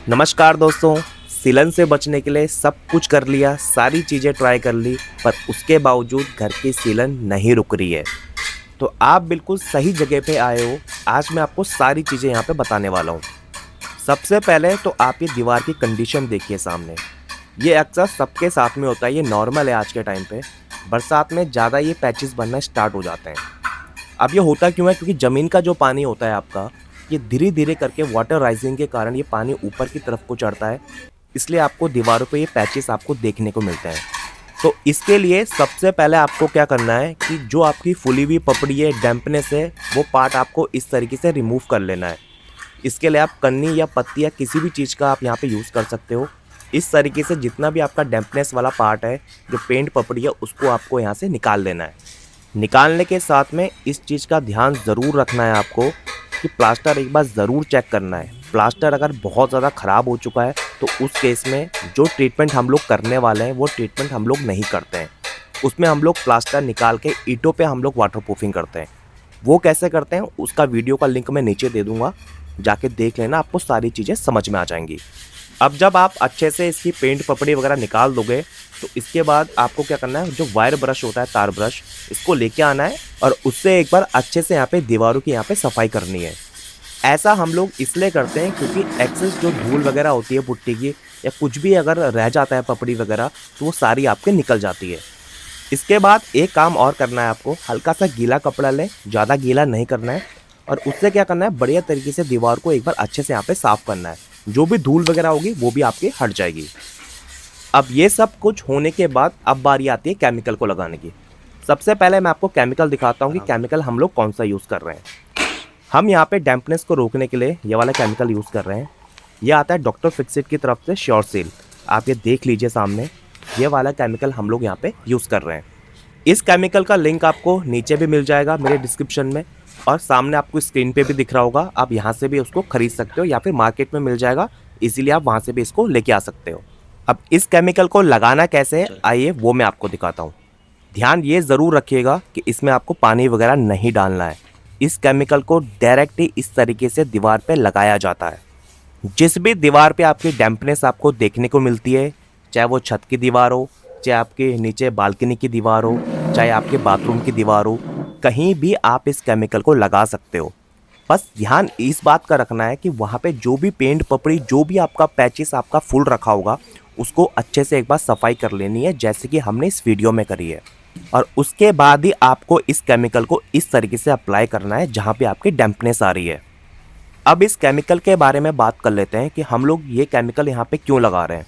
नमस्कार दोस्तों। सीलन से बचने के लिए सब कुछ कर लिया, सारी चीज़ें ट्राई कर ली, पर उसके बावजूद घर की सीलन नहीं रुक रही है। तो आप बिल्कुल सही जगह पे आए हो। आज मैं आपको सारी चीज़ें यहाँ पे बताने वाला हूँ। सबसे पहले तो आप ये दीवार की कंडीशन देखिए सामने। ये अक्सर सबके साथ में होता है, ये नॉर्मल है आज के टाइम पे। बरसात में ज़्यादा ये पैचेस बनना स्टार्ट हो जाते हैं। अब ये होता क्यों है? क्योंकि ज़मीन का जो पानी होता है आपका, ये धीरे धीरे करके वाटर राइजिंग के कारण ये पानी ऊपर की तरफ को चढ़ता है, इसलिए आपको दीवारों पे ये पैचेस आपको देखने को मिलते हैं। तो इसके लिए सबसे पहले आपको क्या करना है कि जो आपकी फूली हुई पपड़ी है, डैम्पनेस है, वो पार्ट आपको इस तरीके से रिमूव कर लेना है। इसके लिए आप कन्नी या पत्ती या किसी भी चीज़ का आप यहाँ पे यूज़ कर सकते हो। इस तरीके से जितना भी आपका डैम्पनेस वाला पार्ट है, जो पेंट पपड़ी है, उसको आपको यहाँ से निकाल लेना है। निकालने के साथ में इस चीज़ का ध्यान ज़रूर रखना है आपको कि प्लास्टर एक बार ज़रूर चेक करना है। प्लास्टर अगर बहुत ज़्यादा ख़राब हो चुका है तो उस केस में जो ट्रीटमेंट हम लोग करने वाले हैं वो ट्रीटमेंट हम लोग नहीं करते हैं। उसमें हम लोग प्लास्टर निकाल के ईंटों पे हम लोग वाटर प्रूफिंग करते हैं। वो कैसे करते हैं उसका वीडियो का लिंक मैं नीचे दे दूँगा, जाके देख लेना, आपको सारी चीज़ें समझ में आ जाएंगी। अब जब आप अच्छे से इसकी पेंट पपड़ी वगैरह निकाल दोगे तो इसके बाद आपको क्या करना है, जो वायर ब्रश होता है, तार ब्रश, इसको लेके आना है और उससे एक बार अच्छे से यहाँ पे दीवारों की यहाँ पे सफाई करनी है। ऐसा हम लोग इसलिए करते हैं क्योंकि एक्सेस जो धूल वगैरह होती है पुट्टी की, या कुछ भी अगर रह जाता है पपड़ी वगैरह, तो वो सारी आपके निकल जाती है। इसके बाद एक काम और करना है आपको, हल्का सा गीला कपड़ा लें, ज़्यादा गीला नहीं करना है, और उससे क्या करना है, बढ़िया तरीके से दीवार को एक बार अच्छे से यहाँ पे साफ़ करना है। जो भी धूल वगैरह होगी वो भी आपकी हट जाएगी। अब ये सब कुछ होने के बाद अब बारी आती है केमिकल को लगाने की। सबसे पहले मैं आपको केमिकल दिखाता हूँ कि केमिकल हम लोग कौन सा यूज़ कर रहे हैं। हम यहाँ पे डैम्पनेस को रोकने के लिए ये वाला केमिकल यूज़ कर रहे हैं। ये आता है डॉक्टर फिक्सिट की तरफ से, श्योर सील। आप ये देख लीजिए सामने, ये वाला केमिकल हम लोग यहाँ पे यूज़ कर रहे हैं। इस केमिकल का लिंक आपको नीचे भी मिल जाएगा मेरे डिस्क्रिप्शन में, और सामने आपको स्क्रीन पे भी दिख रहा होगा। आप यहाँ से भी उसको खरीद सकते हो या फिर मार्केट में मिल जाएगा, इसीलिए आप वहाँ से भी इसको लेके आ सकते हो। अब इस केमिकल को लगाना कैसे है, आइए वो मैं आपको दिखाता हूँ। ध्यान ये ज़रूर रखिएगा कि इसमें आपको पानी वगैरह नहीं डालना है। इस केमिकल को डायरेक्ट ही इस तरीके से दीवार पे लगाया जाता है। जिस भी दीवार पे आपकी डैम्पनेस आपको देखने को मिलती है, चाहे वो छत की दीवार हो, चाहे आपके नीचे बालकनी की दीवार हो, चाहे आपके बाथरूम की दीवार हो, कहीं भी आप इस केमिकल को लगा सकते हो। बस ध्यान इस बात का रखना है कि वहाँ पे जो भी पेंट पपड़ी, जो भी आपका पैचेस आपका फुल रखा होगा, उसको अच्छे से एक बार सफाई कर लेनी है, जैसे कि हमने इस वीडियो में करी है। और उसके बाद ही आपको इस केमिकल को इस तरीके से अप्लाई करना है जहाँ पे आपकी डैम्पनेस आ रही है। अब इस केमिकल के बारे में बात कर लेते हैं कि हम लोग ये केमिकल यहाँ पे क्यों लगा रहे हैं।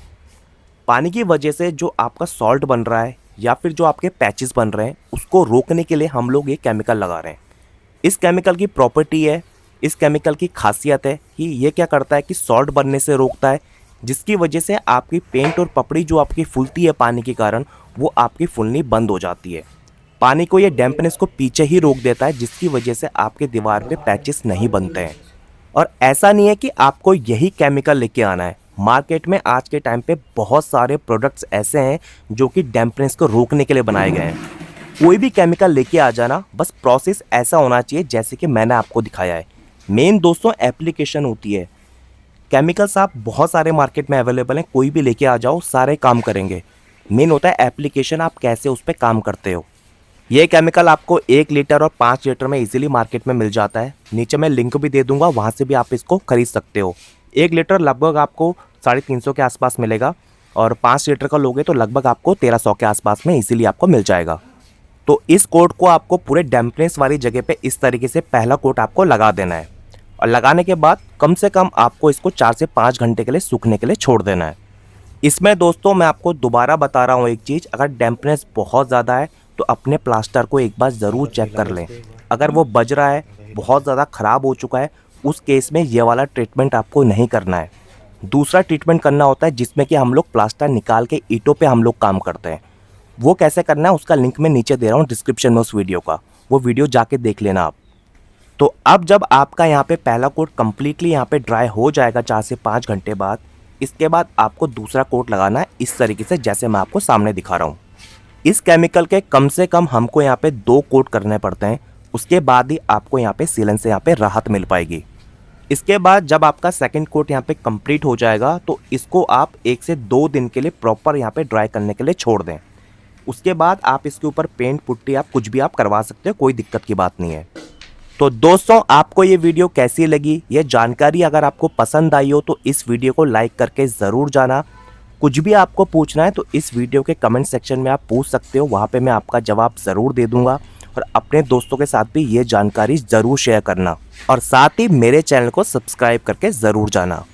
पानी की वजह से जो आपका सॉल्ट बन रहा है या फिर जो आपके पैचेस बन रहे हैं, उसको रोकने के लिए हम लोग ये केमिकल लगा रहे हैं। इस केमिकल की प्रॉपर्टी है, इस केमिकल की खासियत है कि ये क्या करता है कि सॉल्ट बनने से रोकता है, जिसकी वजह से आपकी पेंट और पपड़ी जो आपकी फूलती है पानी के कारण, वो आपकी फूलनी बंद हो जाती है। पानी को ये डैम्पनेस को पीछे ही रोक देता है, जिसकी वजह से आपके दीवार पे पैचेस नहीं बनते हैं। और ऐसा नहीं है कि आपको यही केमिकल लेके आना है। मार्केट में आज के टाइम पे बहुत सारे प्रोडक्ट्स ऐसे हैं जो कि डैम्पनेस को रोकने के लिए बनाए गए हैं। कोई भी केमिकल लेके आ जाना, बस प्रोसेस ऐसा होना चाहिए जैसे कि मैंने आपको दिखाया है। मेन दोस्तों एप्लीकेशन होती है। केमिकल्स आप बहुत सारे मार्केट में अवेलेबल हैं, कोई भी लेके आ जाओ, सारे काम करेंगे। मेन होता है एप्लीकेशन, आप कैसे उस पर काम करते हो। ये केमिकल आपको 1 लीटर और 5 लीटर में इजीली मार्केट में मिल जाता है। नीचे मैं लिंक भी दे दूंगा, वहाँ से भी आप इसको खरीद सकते हो। 1 लीटर लगभग आपको 350 के आसपास मिलेगा, और 5 लीटर का लोगे तो लगभग आपको 1300 के आसपास में इजीली आपको मिल जाएगा। तो इस कोट को आपको पूरे डैम्पनेस वाली जगह पे इस तरीके से पहला कोट आपको लगा देना है, और लगाने के बाद कम से कम आपको इसको 4 से 5 घंटे के लिए सूखने के लिए छोड़ देना है। इसमें दोस्तों मैं आपको दोबारा बता रहा हूँ एक चीज़, अगर डैम्पनेस बहुत ज़्यादा है तो अपने प्लास्टर को एक बार ज़रूर चेक कर लें। अगर वो बज रहा है, बहुत ज़्यादा ख़राब हो चुका है, उस केस में ये वाला ट्रीटमेंट आपको नहीं करना है। दूसरा ट्रीटमेंट करना होता है जिसमें कि हम लोग प्लास्टर निकाल के ईंटों पे हम लोग काम करते हैं। वो कैसे करना है उसका लिंक मैं नीचे दे रहा हूँ डिस्क्रिप्शन में उस वीडियो का, वो वीडियो जाके देख लेना आप। तो अब जब आपका यहाँ पे पहला कोट कम्प्लीटली यहाँ पे ड्राई हो जाएगा 4 से 5 घंटे बाद, इसके बाद आपको दूसरा कोट लगाना है इस तरीके से जैसे मैं आपको सामने दिखा रहा हूँ। इस केमिकल के कम से कम हमको यहाँ पे 2 कोट करने पड़ते हैं, उसके बाद ही आपको यहाँ पे सीलन से यहाँ पे राहत मिल पाएगी। इसके बाद जब आपका सेकंड कोट यहाँ पे कंप्लीट हो जाएगा तो इसको आप 1 से 2 दिन के लिए प्रॉपर यहाँ पे ड्राई करने के लिए छोड़ दें। उसके बाद आप इसके ऊपर पेंट पुट्टी आप कुछ भी आप करवा सकते हो, कोई दिक्कत की बात नहीं है। तो दोस्तों आपको ये वीडियो कैसी लगी, ये जानकारी अगर आपको पसंद आई हो तो इस वीडियो को लाइक करके ज़रूर जाना। कुछ भी आपको पूछना है तो इस वीडियो के कमेंट सेक्शन में आप पूछ सकते हो, वहाँ पे मैं आपका जवाब ज़रूर दे दूंगा। और अपने दोस्तों के साथ भी ये जानकारी ज़रूर शेयर करना और साथ ही मेरे चैनल को सब्सक्राइब करके ज़रूर जाना।